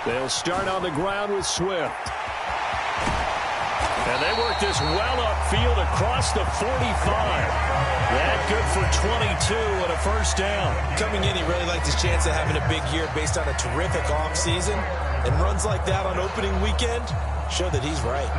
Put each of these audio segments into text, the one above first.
They'll start on the ground with Swift. And they work this well upfield across the 45. That good for 22 and a first down. Coming in, he really liked his chance of having a big year based on a terrific offseason. And runs like that on opening weekend show that he's right.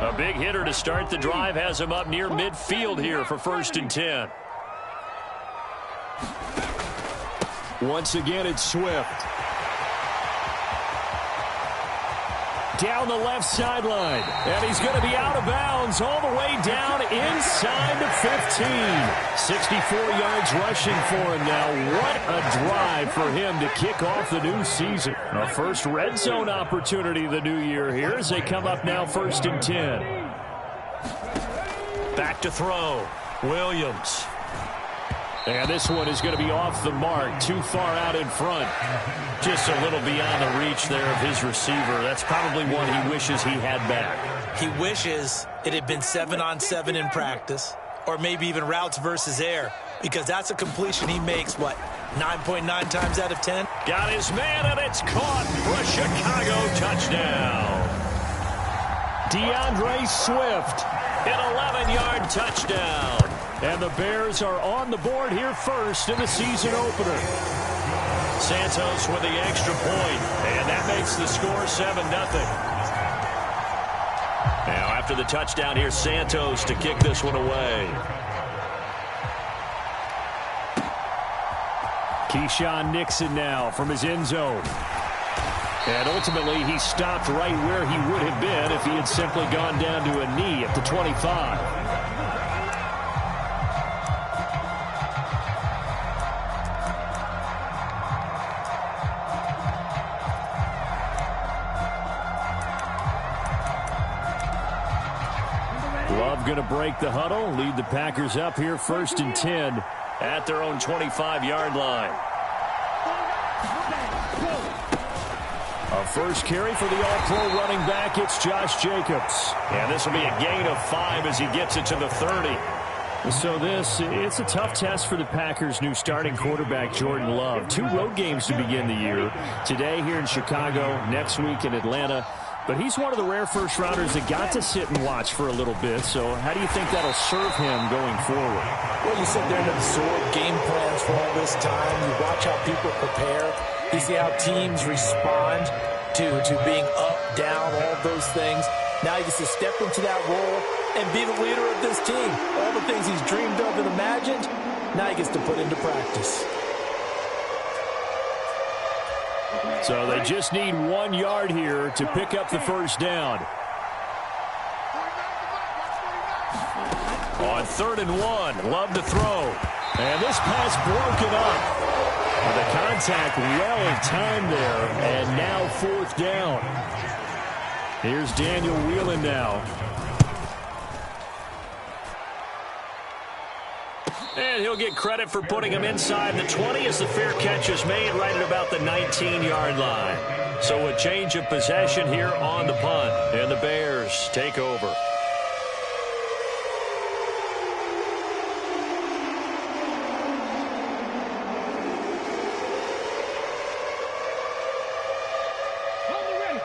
A big hitter to start the drive has him up near midfield here for 1st and 10. Once again, it's Swift. Down the left sideline. And he's going to be out of bounds all the way down inside the 15. 64 yards rushing for him now. What a drive for him to kick off the new season. A first red zone opportunity the new year here as they come up now 1st and 10. Back to throw. Williams. And this one is going to be off the mark, too far out in front. Just a little beyond the reach there of his receiver. That's probably one he wishes he had back. He wishes it had been 7-on-7 in practice, or maybe even routes versus air, because that's a completion he makes, what, 9.9 times out of 10? Got his man, and it's caught for a Chicago touchdown. DeAndre Swift, an 11-yard touchdown. And the Bears are on the board here first in the season opener. Santos with the extra point, and that makes the score 7-0. Now after the touchdown here, Santos to kick this one away. Keyshawn Nixon now from his end zone. And ultimately he stopped right where he would have been if he had simply gone down to a knee at the 25. Love going to break the huddle, lead the Packers up here 1st and 10 at their own 25-yard line. A first carry for the all-pro running back, it's Josh Jacobs. And this will be a gain of 5 as he gets it to the 30. So it's a tough test for the Packers' new starting quarterback, Jordan Love. 2 road games to begin the year. Today here in Chicago, next week in Atlanta. But he's one of the rare first-rounders that got to sit and watch for a little bit. So how do you think that'll serve him going forward? Well, you sit there and absorb game plans for all this time. You watch how people prepare. You see how teams respond to being up, down, all of those things. Now he gets to step into that role and be the leader of this team. All the things he's dreamed of and imagined, now he gets to put into practice. So they just need 1 yard here to pick up the first down. On 3rd and 1, Love to throw. And this pass broken up. The contact well timed there, and now 4th down. Here's Daniel Whelan now. And he'll get credit for putting him inside the 20 as the fair catch is made right at about the 19-yard line. So a change of possession here on the punt, and the Bears take over.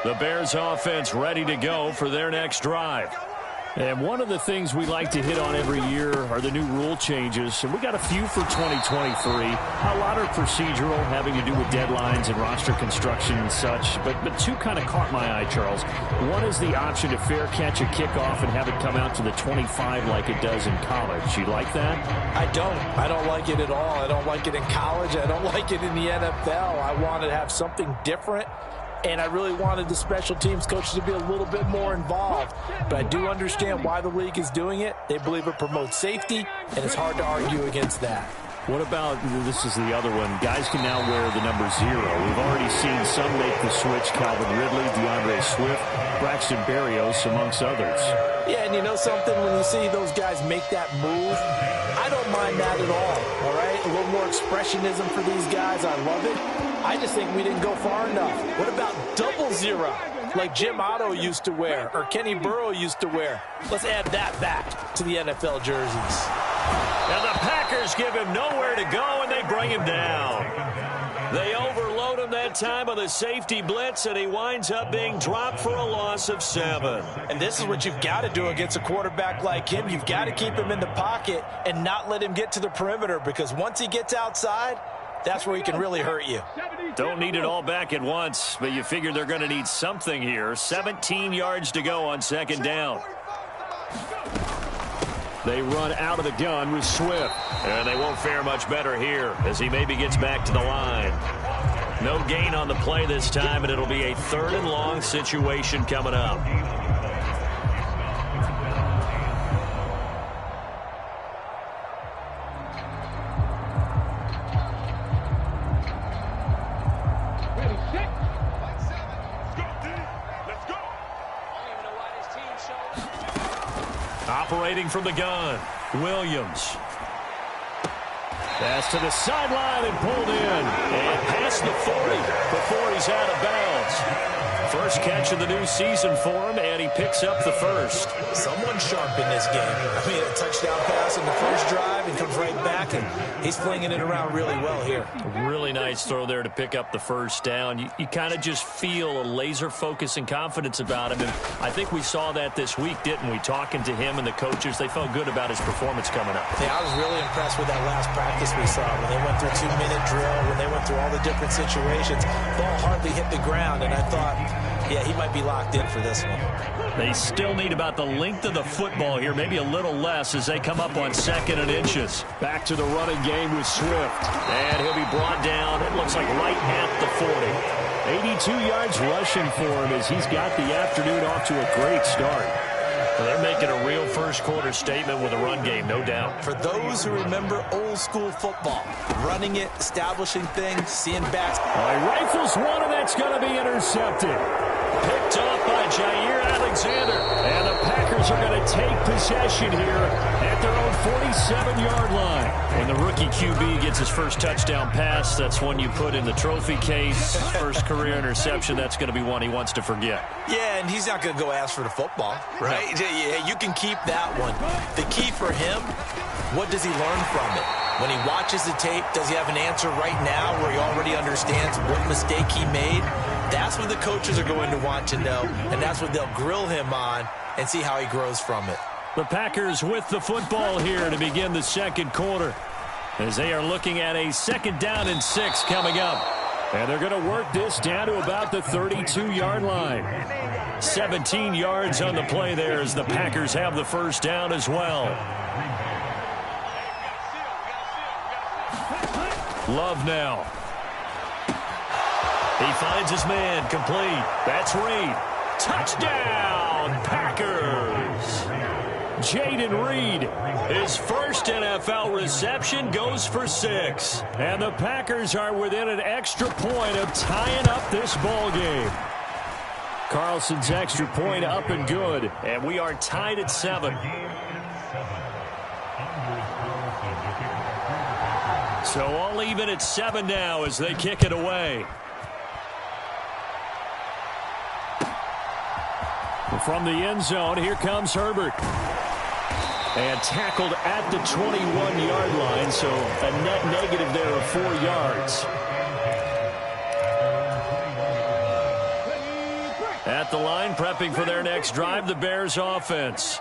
The Bears offense ready to go for their next drive. And one of the things we like to hit on every year are the new rule changes. And we got a few for 2023. A lot are procedural, having to do with deadlines and roster construction and such. But 2 kind of caught my eye, Charles. One is the option to fair catch a kickoff and have it come out to the 25 like it does in college. You like that? I don't. I don't like it at all. I don't like it in college. I don't like it in the NFL. I want to have something different. And I really wanted the special teams coaches to be a little bit more involved. But I do understand why the league is doing it. They believe it promotes safety, and it's hard to argue against that. What about, this is the other one, guys can now wear the number 0. We've already seen some make the switch, Calvin Ridley, DeAndre Swift, Braxton Berrios, amongst others. Yeah, and you know something, when you see those guys make that move, I don't mind that at all right? A little more expressionism for these guys, I love it. I just think we didn't go far enough. What about 00, like Jim Otto used to wear, or Kenny Burrow used to wear? Let's add that back to the NFL jerseys. And the Packers give him nowhere to go, and they bring him down. They overload him that time on the safety blitz, and he winds up being dropped for a loss of 7. And this is what you've got to do against a quarterback like him. You've got to keep him in the pocket and not let him get to the perimeter, because once he gets outside, that's where he can really hurt you. Don't need it all back at once, but you figure they're going to need something here. 17 yards to go on 2nd down. They run out of the gun with Swift. And they won't fare much better here as he maybe gets back to the line. No gain on the play this time, and it'll be a 3rd and long situation coming up. Operating from the gun, Williams. Pass to the sideline and pulled in. And past the 40 before he's out of bounds. First catch of the new season for him, and he picks up the first. Someone sharp in this game. I mean, a touchdown pass in the first drive and comes right back, and he's flinging it around really well here. Really nice throw there to pick up the first down. You kind of just feel a laser focus and confidence about him, and I think we saw that this week, didn't we? Talking to him and the coaches, they felt good about his performance coming up. Yeah, I was really impressed with that last practice we saw when they went through 2-minute drill, when they went through all the different situations. Ball hardly hit the ground, and I thought, yeah, he might be locked in for this one. They still need about the length of the football here, maybe a little less as they come up on 2nd and inches. Back to the running game with Swift. And he'll be brought down, it looks like right at the 40. 82 yards rushing for him as he's got the afternoon off to a great start. Well, they're making a real first-quarter statement with a run game, no doubt. For those who remember old-school football, running it, establishing things, seeing backs. He rifles one, and that's going to be intercepted. Picked off by Jair Alexander. And the Packers are going to take possession here at their own 47-yard line. When the rookie QB gets his first touchdown pass, that's one you put in the trophy case. First career interception, that's going to be one he wants to forget. Yeah, and he's not going to go ask for the football, right? Yeah, you can keep that one. The key for him, what does he learn from it? When he watches the tape, does he have an answer right now where he already understands what mistake he made? That's what the coaches are going to want to know, and that's what they'll grill him on and see how he grows from it. The Packers with the football here to begin the 2nd quarter as they are looking at a 2nd down and 6 coming up. And they're going to work this down to about the 32-yard line. 17 yards on the play there as the Packers have the first down as well. Love now. He finds his man complete. That's Reed. Touchdown, Packers. Jaden Reed, his first NFL reception, goes for 6. And the Packers are within an extra point of tying up this ball game. Carlson's extra point up and good. And we are tied at 7. So all even at 7 now as they kick it away. From the end zone, here comes Herbert. And tackled at the 21-yard line, so a net negative there of 4 yards. At the line, prepping for their next drive, the Bears offense.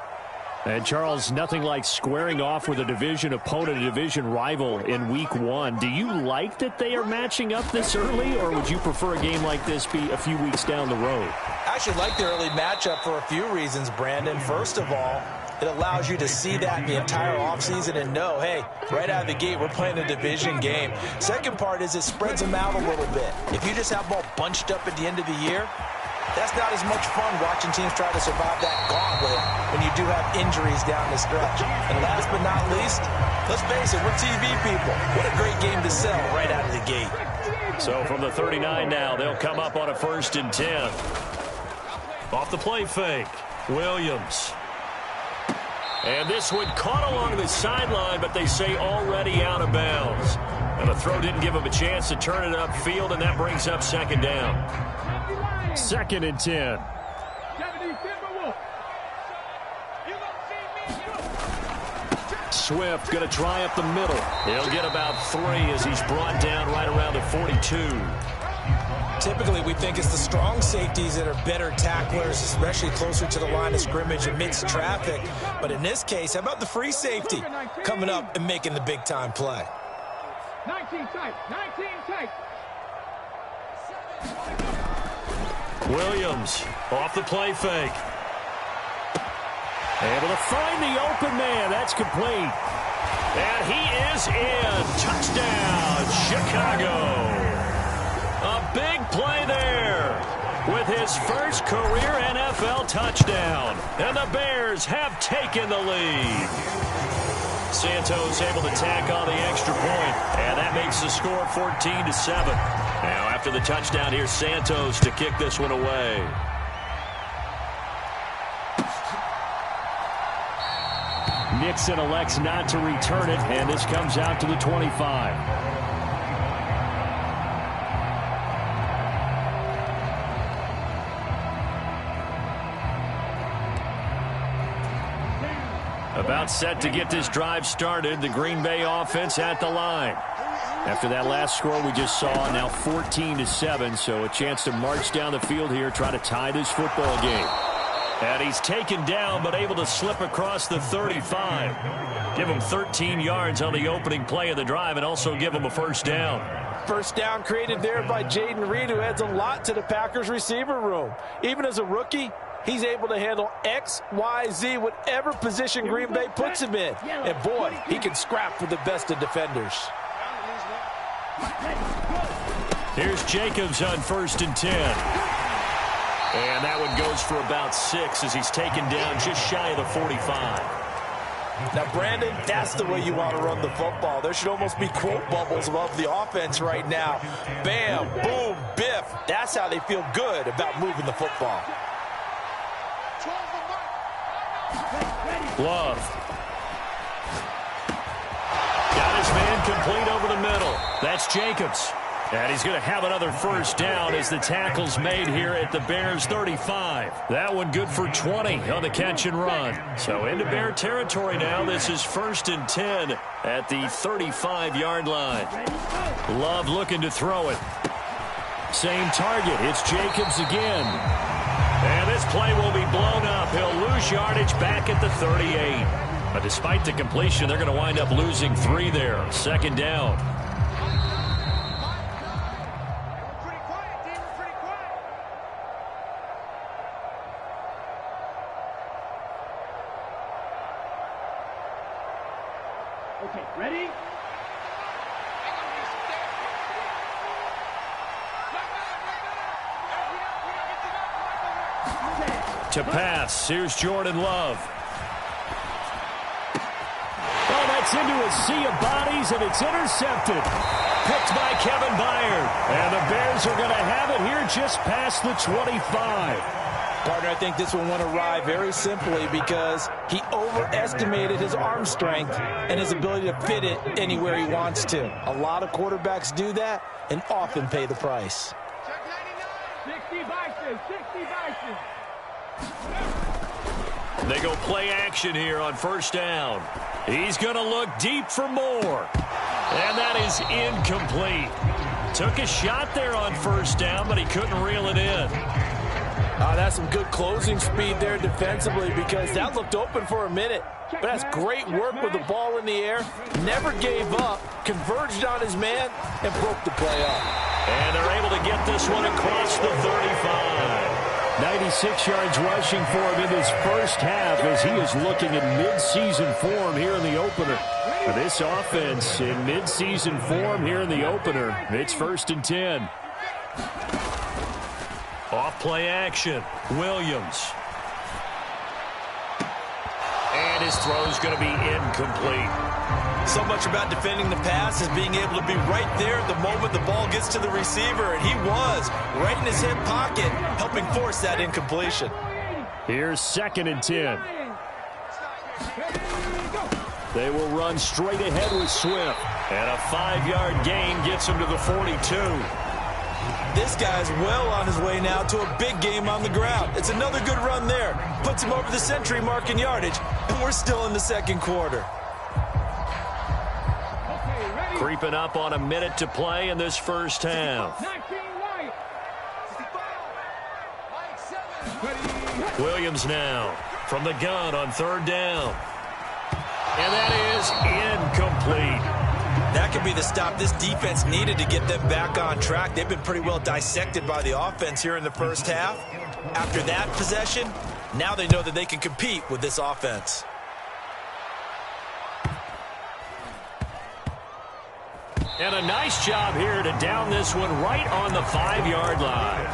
And, Charles, nothing like squaring off with a division opponent, a division rival in Week 1. Do you like that they are matching up this early, or would you prefer a game like this be a few weeks down the road? I actually like the early matchup for a few reasons, Brandon. First of all, it allows you to see that the entire offseason and know, hey, right out of the gate, we're playing a division game. Second part is it spreads them out a little bit. If you just have them all bunched up at the end of the year, That's not as much fun watching teams try to survive that gauntlet when you do have injuries down the stretch. And last but not least, let's face it, we're TV people. What a great game to sell right out of the gate. So from the 39 now, they'll come up on a 1st and 10. Off the play fake, Williams. And this one caught along the sideline, but they say already out of bounds. And the throw didn't give him a chance to turn it upfield, and that brings up 2nd down. 2nd and 10. Swift going to try up the middle. He'll get about 3 as he's brought down right around the 42. Typically, we think it's the strong safeties that are better tacklers, especially closer to the line of scrimmage amidst traffic. But in this case, how about the free safety coming up and making the big-time play? 19 tight, 19 tight. Williams off the play fake. Able to find the open man. That's complete. And he is in. Touchdown, Chicago. A big play there with his first career NFL touchdown. And the Bears have taken the lead. Santos able to tack on the extra point, and that makes the score 14-7. Now after the touchdown, here's Santos to kick this one away. Nixon elects not to return it, and this comes out to the 25. About set to get this drive started. The Green Bay offense at the line. After that last score we just saw, now 14-7, so a chance to march down the field here, try to tie this football game. And he's taken down, but able to slip across the 35. Give him 13 yards on the opening play of the drive, and also give him a 1st down. First down created there by Jaden Reed, who adds a lot to the Packers receiver room. Even as a rookie, he's able to handle X, Y, Z, whatever position Green Bay puts him in. And boy, he can scrap for the best of defenders. Here's Jacobs on 1st and 10. And that one goes for about 6 as he's taken down just shy of the 45. Now, Brandon, that's the way you want to run the football. There should almost be quote bubbles above the offense right now. Bam, boom, biff. That's how they feel good about moving the football. Love. Got his man complete over the middle. That's Jacobs. And he's going to have another 1st down as the tackle's made here at the Bears 35. That one good for 20 on the catch and run. So into Bear territory now. This is 1st and 10 at the 35-yard line. Love looking to throw it. Same target. It's Jacobs again. And this play will be blown up. He'll lose yardage back at the 38. But despite the completion, they're going to wind up losing 3 there. 2nd down. Okay, ready? To pass. Here's Jordan Love. Oh, that's into a sea of bodies, and it's intercepted. Picked by Kevin Byard. And the Bears are going to have it here just past the 25. Partner, I think this one went awry very simply because he overestimated his arm strength and his ability to fit it anywhere he wants to. A lot of quarterbacks do that and often pay the price. 60 Bison, 60 Bison. They go play action here on 1st down. He's going to look deep for more. And that is incomplete. Took a shot there on 1st down, but he couldn't reel it in. That's some good closing speed there defensively because that looked open for a minute. But that's great work with the ball in the air. Never gave up, converged on his man, and broke the play up. And they're able to get this one across the 35. 96 yards rushing for him in his first half as he is looking at mid-season form here in the opener. For this offense in mid-season form here in the opener, it's 1st and 10. Off play action. Williams. And his throw's going to be incomplete. So much about defending the pass is being able to be right there at the moment the ball gets to the receiver, and he was right in his hip pocket, helping force that incompletion. Here's 2nd and 10. They will run straight ahead with Swift. And a 5-yard gain gets him to the 42. This guy's well on his way now to a big game on the ground. It's another good run there. Puts him over the century mark in yardage, and we're still in the 2nd quarter. Creeping up on a minute to play in this first half. Williams now from the gun on 3rd down. And that is incomplete. That could be the stop this defense needed to get them back on track. They've been pretty well dissected by the offense here in the first half. After that possession, now they know that they can compete with this offense. And a nice job here to down this one right on the 5-yard line.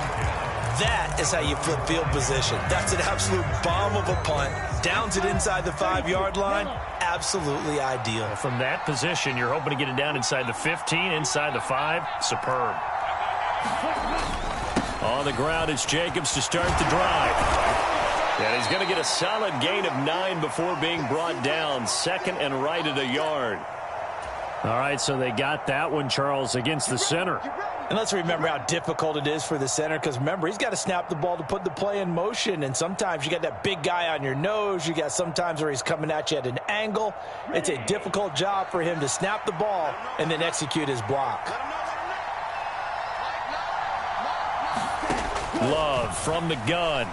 That is how you flip field position. That's an absolute bomb of a punt. Downs it inside the 5-yard line. Absolutely ideal. From that position, you're hoping to get it down inside the 15, inside the 5. Superb. On the ground, it's Jacobs to start the drive. And he's going to get a solid gain of 9 before being brought down. 2nd and right at a yard. All right, so they got that one, Charles, against the center. And let's remember how difficult it is for the center, because remember, he's got to snap the ball to put the play in motion, and sometimes you got that big guy on your nose. You got sometimes where he's coming at you at an angle. It's a difficult job for him to snap the ball and then execute his block. Love from the gun.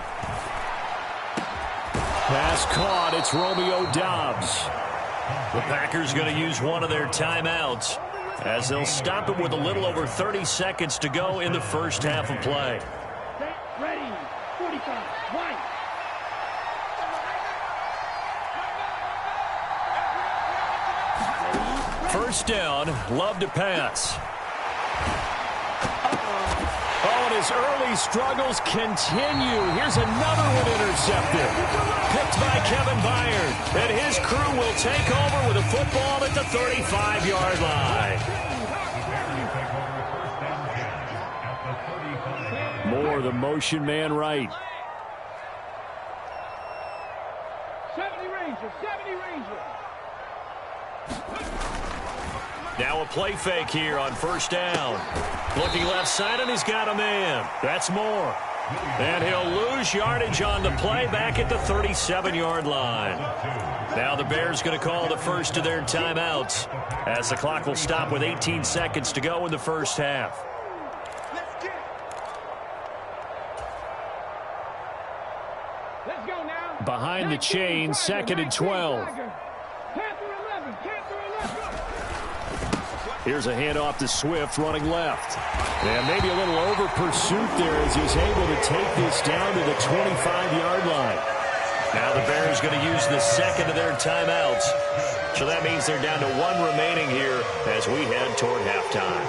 Pass caught. It's Romeo Doubs. The Packers going to use one of their timeouts as they'll stop it with a little over 30 seconds to go in the first half of play. Ready, 45, right. First down, Love to pass. Oh, and his early struggles continue. Here's another one intercepted. Picked by Kevin Byard. And his crew will take over with a football at the 35-yard line. Moore, the motion man right. 70 Ranger, 70 Ranger. Now a play fake here on first down. Looking left side, and he's got a man. That's Moore. And he'll lose yardage on the play back at the 37-yard line. Now the Bears going to call the first of their timeouts as the clock will stop with 18 seconds to go in the first half. Let's go now. Behind the chain, 2nd and 12. Here's a handoff to Swift running left. And maybe a little over pursuit there as he's able to take this down to the 25-yard line. Now the Bears going to use the second of their timeouts. So that means they're down to 1 remaining here as we head toward halftime.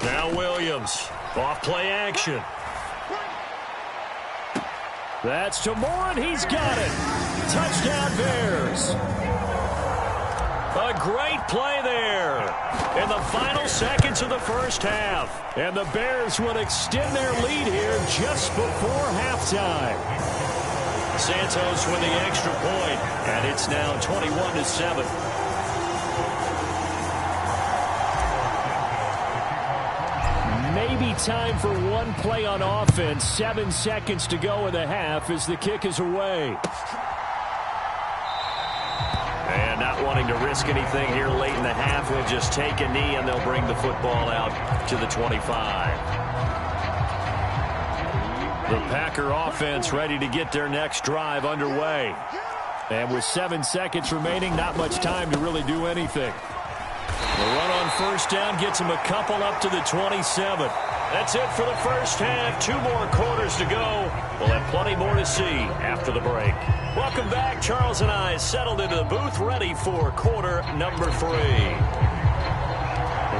Now Williams, off play action. That's to Moore, and he's got it. Touchdown, Bears. A great play there in the final seconds of the first half. And the Bears will extend their lead here just before halftime. Santos with the extra point, and it's now 21-7. Maybe time for one play on offense. 7 seconds to go in the half as the kick is away. And not wanting to risk anything here late in the half, we'll just take a knee and they'll bring the football out to the 25. The Packer offense ready to get their next drive underway. And with 7 seconds remaining, not much time to really do anything. The run on first down gets him a couple up to the 27. That's it for the first half. 2 more quarters to go. We'll have plenty more to see after the break. Welcome back. Charles and I settled into the booth, ready for quarter number 3.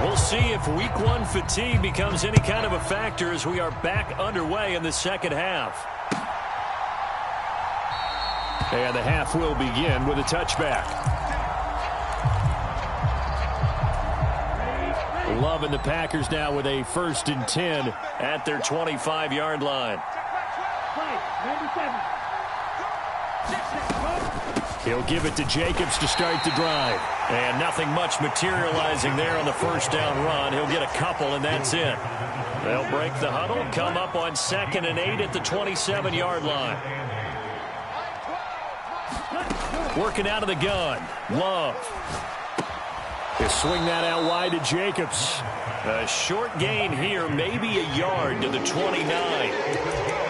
We'll see if week 1 fatigue becomes any kind of a factor as we are back underway in the second half. And the half will begin with a touchback. Loving the Packers now with a 1st and 10 at their 25-yard line. He'll give it to Jacobs to start the drive. And nothing much materializing there on the first down run. He'll get a couple, and that's it. They'll break the huddle, come up on 2nd and 8 at the 27-yard line. Working out of the gun. Love. They swing that out wide to Jacobs. A short gain here, maybe a yard to the 29.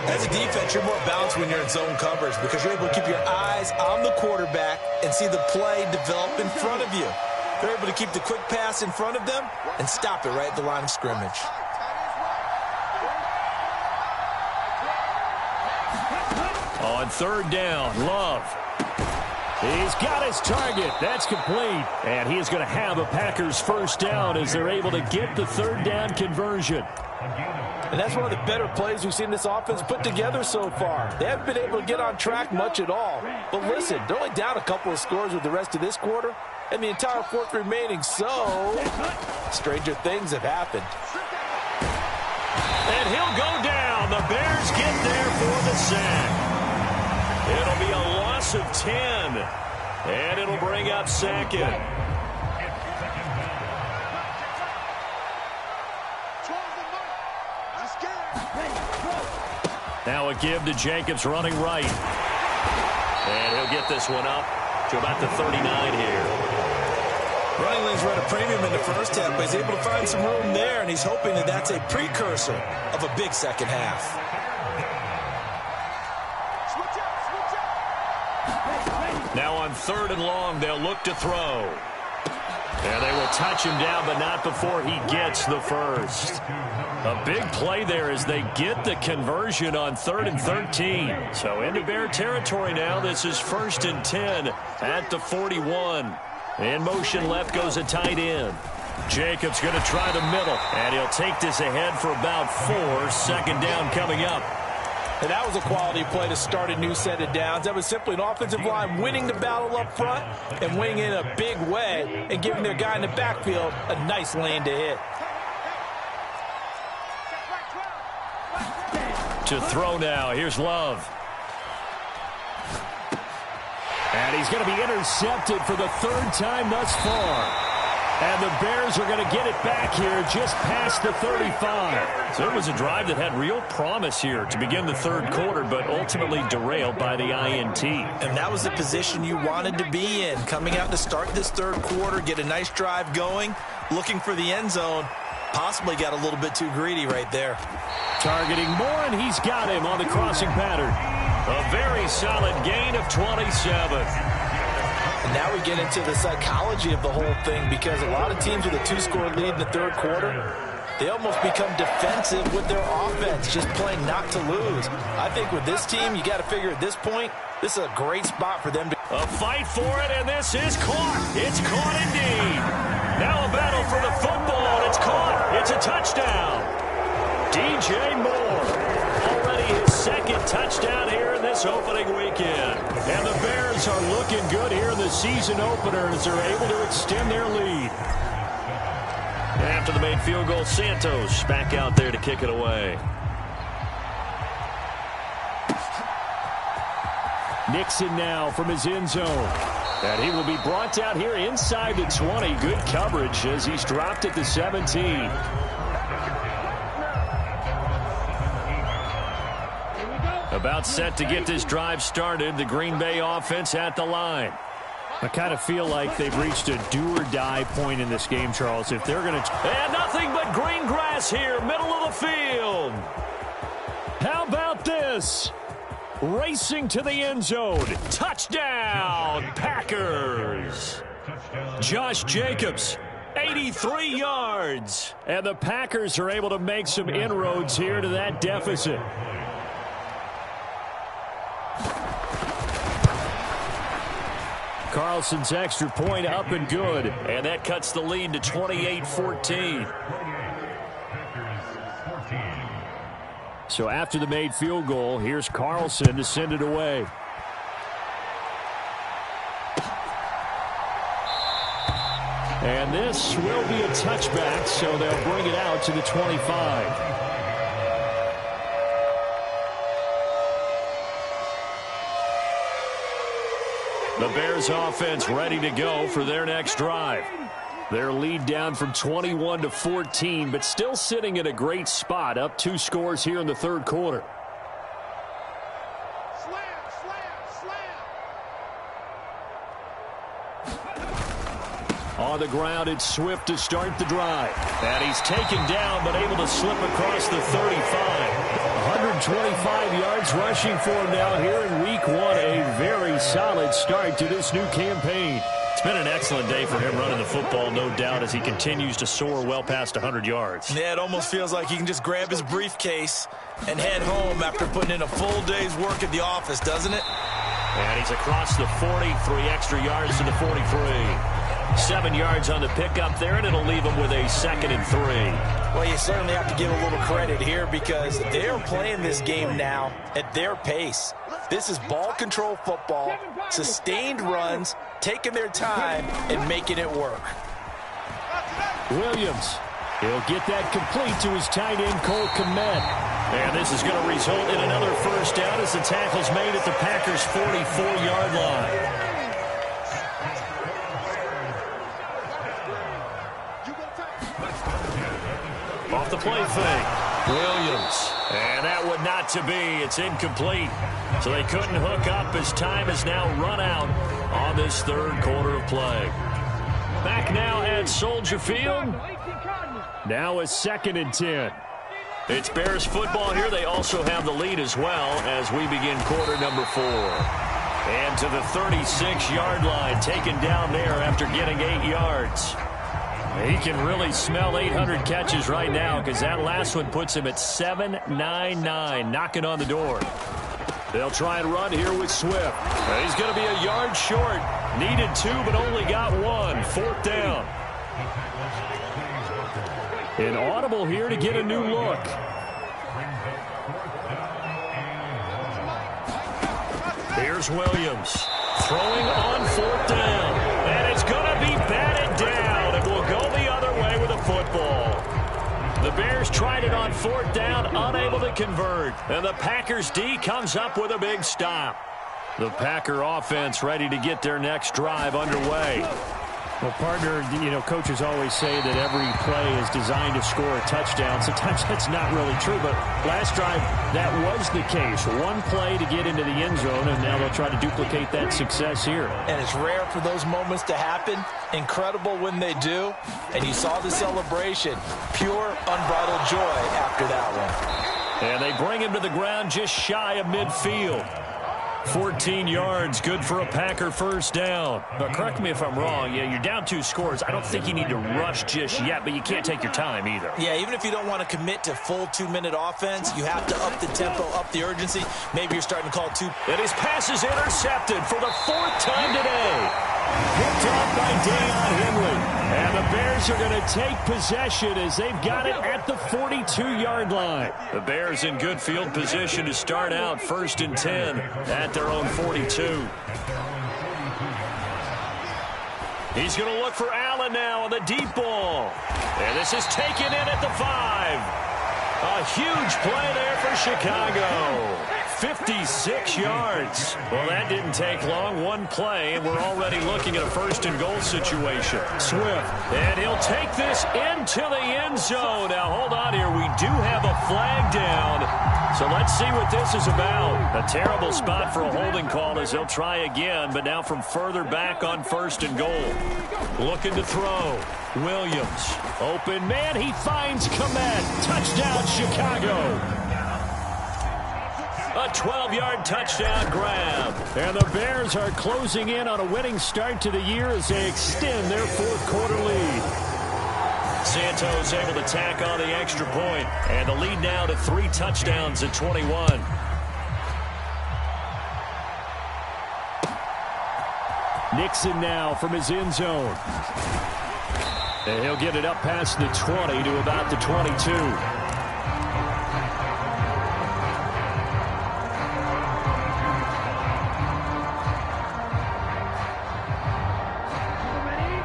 As a defense, you're more balanced when you're in zone coverage because you're able to keep your eyes on the quarterback and see the play develop in front of you. They're able to keep the quick pass in front of them and stop it right at the line of scrimmage. On 3rd down, Love. He's got his target. That's complete. And he is going to have a Packers 1st down as they're able to get the 3rd down conversion. And that's one of the better plays we've seen this offense put together so far. They haven't been able to get on track much at all. But listen, they're only down a couple of scores with the rest of this quarter and the entire 4th remaining. So, stranger things have happened. And he'll go down. The Bears get there for the sack. It'll be a loss of 10, and it'll bring up 2nd. Now a give to Jacobs running right. And he'll get this one up to about the 39 here. Running lanes were at a premium in the first half, but he's able to find some room there, and he's hoping that that's a precursor of a big second half. Now on 3rd and long, they'll look to throw. And they will touch him down, but not before he gets the first. A big play there as they get the conversion on 3rd and 13. So into Bear territory now. This is 1st and 10 at the 41. In motion left goes a tight end. Jacobs going to try the middle, and he'll take this ahead for about 4. 2nd down coming up. And that was a quality play to start a new set of downs. That was simply an offensive line winning the battle up front and winning in a big way and giving their guy in the backfield a nice lane to hit. To throw now. Here's Love. And he's going to be intercepted for the 3rd time thus far. And the Bears are going to get it back here just past the 35. So it was a drive that had real promise here to begin the 3rd quarter, but ultimately derailed by the INT. And that was the position you wanted to be in, coming out to start this 3rd quarter, get a nice drive going, looking for the end zone. Possibly got a little bit too greedy right there. Targeting Moore, and he's got him on the crossing pattern. A very solid gain of 27. And now we get into the psychology of the whole thing because a lot of teams with a 2-score lead in the 3rd quarter, they almost become defensive with their offense, just playing not to lose. I think with this team, you got to figure at this point, this is a great spot for them to... A fight for it, and this is caught. It's caught indeed. Now a battle for the football, and it's caught. It's a touchdown. DJ Moore. Already his 2nd touchdown here in this opening weekend. And the Bears are looking good here in the season opener as they're able to extend their lead. After the made field goal, Santos back out there to kick it away. Nixon now from his end zone. And he will be brought down here inside the 20. Good coverage as he's dropped at the 17. About set to get this drive started. The Green Bay offense at the line. I kind of feel like they've reached a do-or-die point in this game, Charles. If they're going to... And nothing but green grass here, middle of the field. How about this? Racing to the end zone. Touchdown, Packers. Josh Jacobs 83 yards. And the Packers are able to make some inroads here to that deficit. Carlson's extra point up and good. And that cuts the lead to 28-14. So after the made field goal, here's Carlson to send it away. And this will be a touchback, so they'll bring it out to the 25. The Bears offense ready to go for their next drive. Their lead down from 21 to 14, but still sitting in a great spot, up 2 scores here in the third quarter. On the ground, it's Swift to start the drive. And he's taken down, but able to slip across the 35. 125 yards rushing for him now here in week 1. A very solid start to this new campaign. It's been an excellent day for him running the football, no doubt, as he continues to soar well past 100 yards. Yeah, it almost feels like he can just grab his briefcase and head home after putting in a full day's work at the office, doesn't it? And he's across the 40, 3 extra yards to the 43. 7 yards on the pickup there, and it'll leave him with a 2nd and 3. Well, you certainly have to give a little credit here because they're playing this game now at their pace. This is ball control football, sustained runs, taking their time and making it work. Williams, he'll get that complete to his tight end, Cole Kmet. And this is going to result in another first down as the tackle's made at the Packers' 44-yard line. Off the play fake, Williams. And that would not to be. It's incomplete. So they couldn't hook up as time has now run out on this third quarter of play. Back now at Soldier Field. Now a 2nd and 10. It's Bears football here. They also have the lead as well as we begin quarter number 4. And to the 36-yard line, taken down there after getting 8 yards. He can really smell 800 catches right now because that last one puts him at 799, knocking on the door. They'll try and run here with Swift. He's going to be a yard short. Needed 2, but only got 1. 4th down. An audible here to get a new look. Here's Williams throwing on 4th down. And it's going to be batted down. It will go the other way with a football. The Bears tried it on 4th down, unable to convert. And the Packers D comes up with a big stop. The Packer offense ready to get their next drive underway. Well, partner, coaches always say that every play is designed to score a touchdown. Sometimes that's not really true, but last drive, that was the case. One play to get into the end zone, and now they'll try to duplicate that success here. And it's rare for those moments to happen. Incredible when they do. And you saw the celebration. Pure, unbridled joy after that one. And they bring him to the ground just shy of midfield. 14 yards, good for a Packer first down. But correct me if I'm wrong. Yeah, you're down 2 scores. I don't think you need to rush just yet, but you can't take your time either. Yeah, even if you don't want to commit to full 2-minute offense, you have to up the tempo, up the urgency. Maybe you're starting to call 2. And his pass is intercepted for the 4th time today. Picked off by Deion Henley. And the Bears are going to take possession as they've got it at the 42-yard line. The Bears in good field position to start out 1st and 10 at their own 42. He's going to look for Allen now on the deep ball. And this is taken in at the 5. A huge play there for Chicago. 56 yards. Well, that didn't take long. One play, and we're already looking at a 1st and goal situation. Swift, and he'll take this into the end zone. Now, hold on here. We do have a flag down. So let's see what this is about. A terrible spot for a holding call as they'll try again, but now from further back on 1st and goal. Looking to throw. Williams. Open man. He finds Kmet. Touchdown, Chicago. A 12-yard touchdown grab. And the Bears are closing in on a winning start to the year as they extend their 4th quarter lead. Santos able to tack on the extra point. And the lead now to 3 touchdowns at 21. Nixon now from his end zone. And he'll get it up past the 20 to about the 22.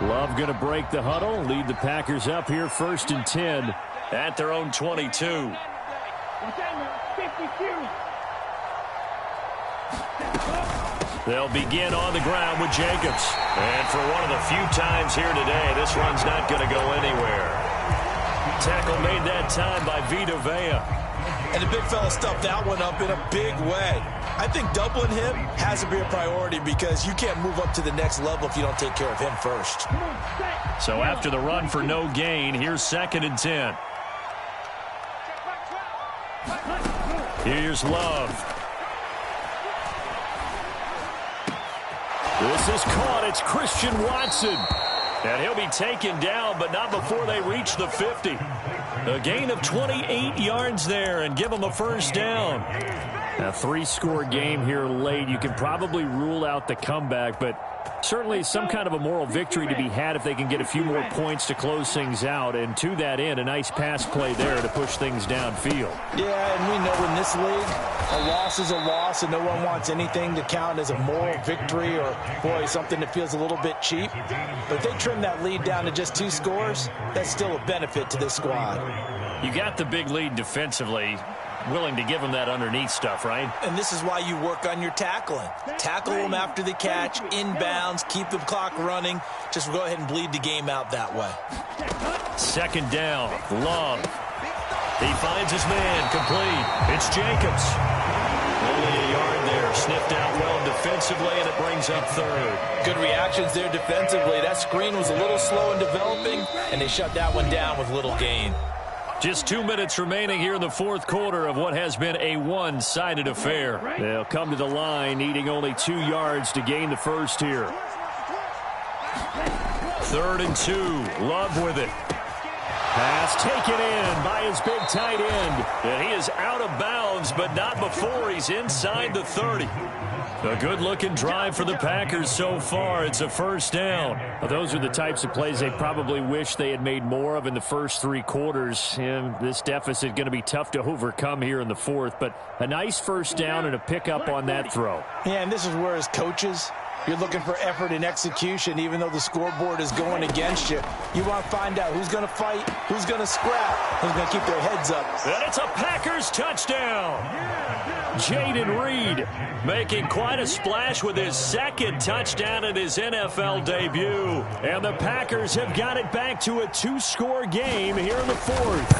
Love going to break the huddle, lead the Packers up here 1st and 10 at their own 22. They'll begin on the ground with Jacobs. And for one of the few times here today, this run's not going to go anywhere. Tackle made that time by Vita Vea. And the big fella stuffed that one up in a big way. I think doubling him has to be a priority because you can't move up to the next level if you don't take care of him first. So after the run for no gain, here's 2nd and 10. Here's Love. This is caught. It's Christian Watson. And he'll be taken down, but not before they reach the 50. A gain of 28 yards there and give them a 1st down. A 3-score game here late. You can probably rule out the comeback, but certainly some kind of a moral victory to be had if they can get a few more points to close things out. And to that end, a nice pass play there to push things downfield. Yeah, and we know in this league, a loss is a loss, and no one wants anything to count as a moral victory or, boy, something that feels a little bit cheap. But if they trim that lead down to just 2 scores, that's still a benefit to this squad. You got the big lead defensively. Willing to give them that underneath stuff, right? And this is why you work on your tackling. Tackle them after the catch, inbounds, keep the clock running. Just go ahead and bleed the game out that way. 2nd down, Love. He finds his man, complete. It's Jacobs. Only a yard there, sniffed out well defensively, and it brings up 3rd. Good reactions there defensively. That screen was a little slow in developing, and they shut that one down with little gain. Just 2 minutes remaining here in the 4th quarter of what has been a one-sided affair. They'll come to the line, needing only 2 yards to gain the 1st here. 3rd and 2. Love with it. Pass taken in by his big tight end. And he is out of bounds, but not before he's inside the 30. A good-looking drive for the Packers so far. It's a 1st down. Well, those are the types of plays they probably wish they had made more of in the first 3 quarters. And this deficit going to be tough to overcome here in the 4th. But a nice 1st down and a pickup on that throw. Yeah, and this is where as coaches, you're looking for effort and execution, even though the scoreboard is going against you. You want to find out who's going to fight, who's going to scrap, who's going to keep their heads up. And it's a Packers touchdown. Jayden Reed making quite a splash with his 2nd touchdown in his NFL debut. And the Packers have got it back to a 2-score game here in the 4th.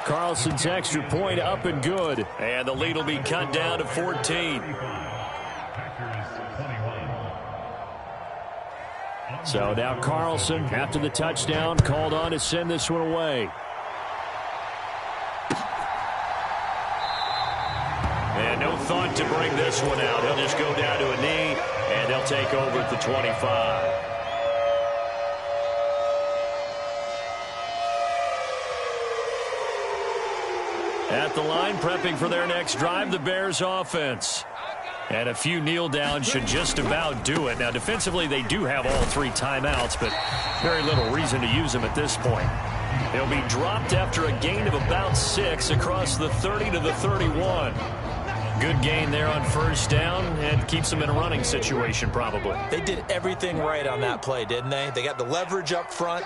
Carlson's extra point up and good. And the lead will be cut down to 14. So now Carlson, after the touchdown, called on to send this one away. And no thought to bring this one out. He'll just go down to a knee, and they'll take over at the 25. At the line, prepping for their next drive, the Bears offense. And a few kneel downs should just about do it. Now, defensively, they do have all 3 timeouts, but very little reason to use them at this point. They'll be dropped after a gain of about 6 across the 30 to the 31. Good gain there on 1st down and keeps them in a running situation probably. They did everything right on that play, didn't they? They got the leverage up front,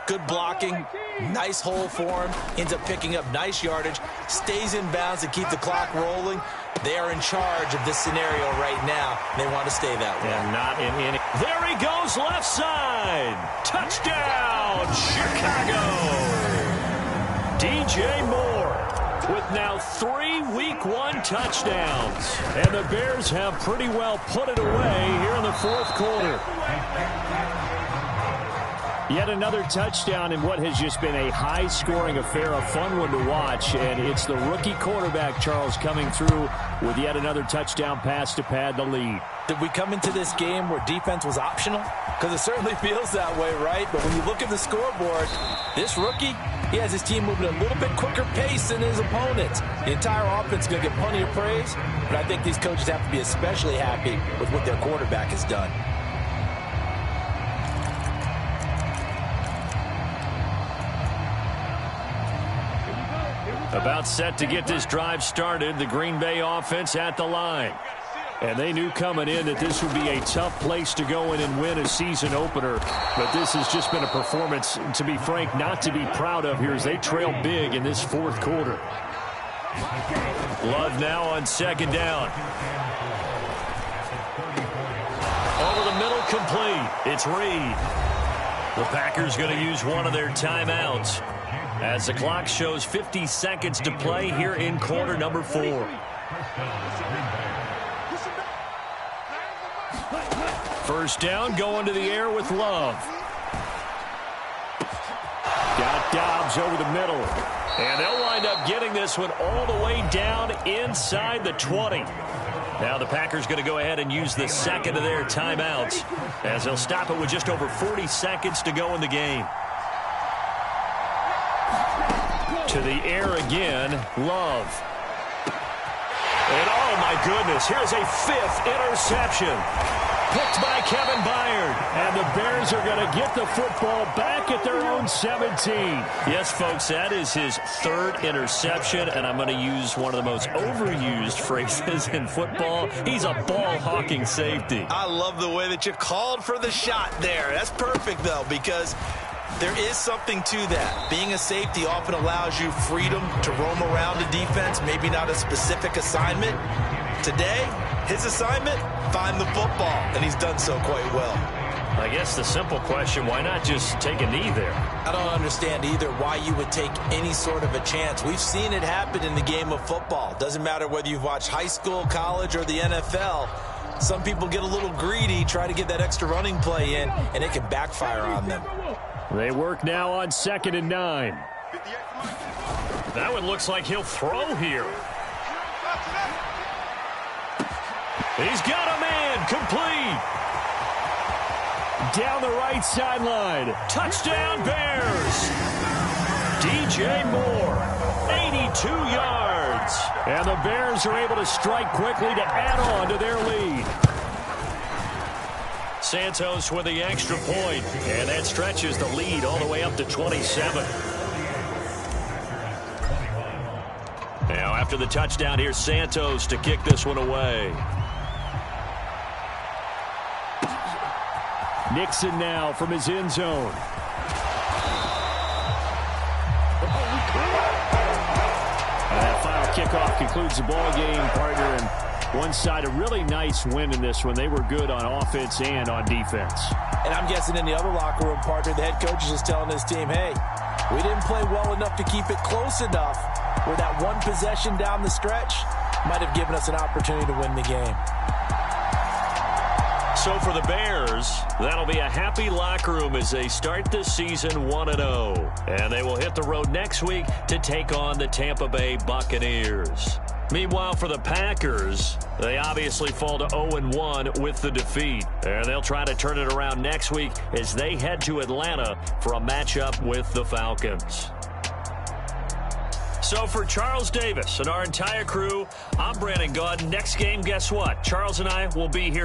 good blocking, nice hole for him, ends up picking up nice yardage, stays in bounds to keep the clock rolling. They are in charge of this scenario right now. They want to stay that way. And not in any. There he goes, left side. Touchdown, Chicago. DJ Moore with now 3 Week 1 touchdowns. And the Bears have pretty well put it away here in the 4th quarter. Yet another touchdown in what has just been a high-scoring affair, a fun one to watch. And it's the rookie quarterback, Charles, coming through with yet another touchdown pass to pad the lead. Did we come into this game where defense was optional? Because it certainly feels that way, right? But when you look at the scoreboard, this rookie, he has his team moving at a little bit quicker pace than his opponents. The entire offense is going to get plenty of praise, but I think these coaches have to be especially happy with what their quarterback has done. About set to get this drive started, the Green Bay offense at the line. And they knew coming in that this would be a tough place to go in and win a season opener. But this has just been a performance, to be frank, not to be proud of here as they trail big in this fourth quarter. Love now on second down. Over the middle, complete. It's Reed. The Packers going to use one of their timeouts as the clock shows 50 seconds to play here in quarter number 4. First down, going to the air with Love. Got Dobbs over the middle. And they'll wind up getting this one all the way down inside the 20. Now the Packers going to go ahead and use the second of their timeouts as they'll stop it with just over 40 seconds to go in the game. To the air again, Love. And oh my goodness, here's a 5th interception. Picked by Kevin Byard. And the Bears are going to get the football back at their own 17. Yes, folks, that is his 3rd interception, and I'm going to use one of the most overused phrases in football. He's a ball-hawking safety. I love the way that you called for the shot there. That's perfect, though, because there is something to that. Being a safety often allows you freedom to roam around the defense, maybe not a specific assignment. Today, his assignment, find the football, and he's done so quite well. I guess the simple question, why not just take a knee there? I don't understand either why you would take any sort of a chance. We've seen it happen in the game of football. Doesn't matter whether you've watched high school, college, or the NFL. Some people get a little greedy, try to get that extra running play in, and it can backfire on them. They work now on 2nd and 9. That one looks like he'll throw here. He's got a man, complete. Down the right sideline. Touchdown, Bears. DJ Moore, 82 yards. And the Bears are able to strike quickly to add on to their lead. Santos with the extra point, and that stretches the lead all the way up to 27. Now, after the touchdown, here's Santos to kick this one away. Nixon now from his end zone. And that final kickoff concludes the ball game, partner. And one side, a really nice win in this one. They were good on offense and on defense. And I'm guessing in the other locker room, partner, the head coach is just telling his team, hey, we didn't play well enough to keep it close enough where that one possession down the stretch might have given us an opportunity to win the game. So for the Bears, that'll be a happy locker room as they start this season 1-0. And they will hit the road next week to take on the Tampa Bay Buccaneers. Meanwhile, for the Packers, they obviously fall to 0-1 with the defeat. And they'll try to turn it around next week as they head to Atlanta for a matchup with the Falcons. So for Charles Davis and our entire crew, I'm Brandon Gaudin. Next game, guess what? Charles and I will be here.